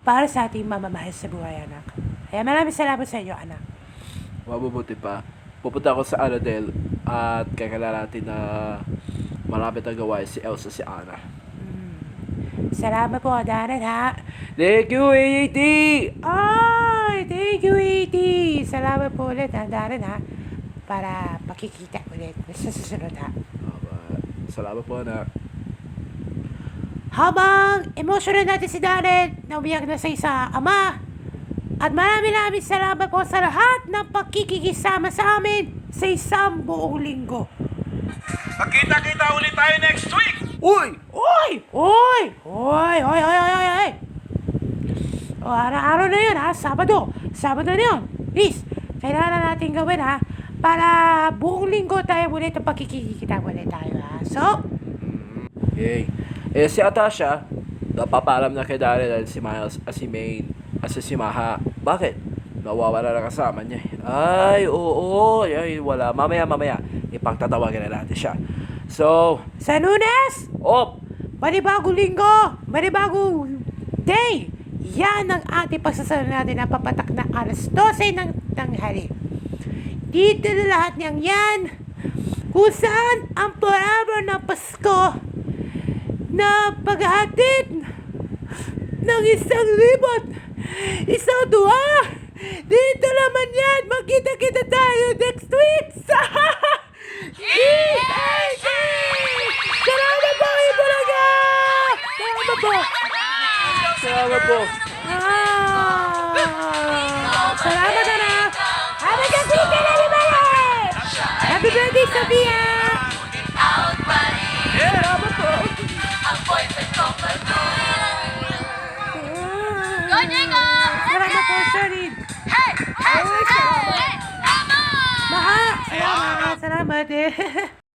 para sa ating mamamahal sa buhay, anak. Kaya maraming salamat sa inyo, anak. Mabubuti pa. Pupunta ako sa Anadel at kakilala natin na marami na gawain si Elsa si Anna. Salamat po, Darren, ha? Thank you, AAT! Ay, thank you, E.T. Salamat po ulit, ha, Darren, ha? Para pakikita ulit sa susunod, ha? Salamat po, anak. Habang emotional natin si Darren na umiyak na sa isa ama. At maraming salamat po sa lahat ng pakikisama sa amin sa isang buong linggo. Magkita-kita ulit tayo next week! Uy! Oy! Oy! Oy! Oy! Oy! Oy! Oy! O, araw-araw na yun, ha? Sabado. Sabado na yun. Please, kailangan natin gawin, ha? Para buong linggo tayo ulit ang pakikita ulit tayo, ha? So, Yay. Si Atasha, napapalam na kay Daryl at si Miles at si Maine at si Maha. Bakit? Nawawala na kasama niya. Ay, oo. Ay, wala. Mamaya. Ipagtatawagan na natin siya. So, sa Lunes, op! manibagong linggo, manibagong day. Yan ang ating pagsasalo natin na papatak na alas 12 ng tanghali. Dito na lahat niyang yan kung saan ang forever na Pasko na paghahatid ng 1,000, isang duwa. Dito naman yan. Magkita-kita tayo next week sa EAG! Salamat po, Ibulaga! Salamat po! Salamat po. Salamat, anak! Happy birthday ka na, Limay! Happy birthday, Sophia! Salamat po! Go, Jacob! Salamat po, Sharin! Hey! Hey! Hey! Come on! Maha! Salamat! Salamat eh!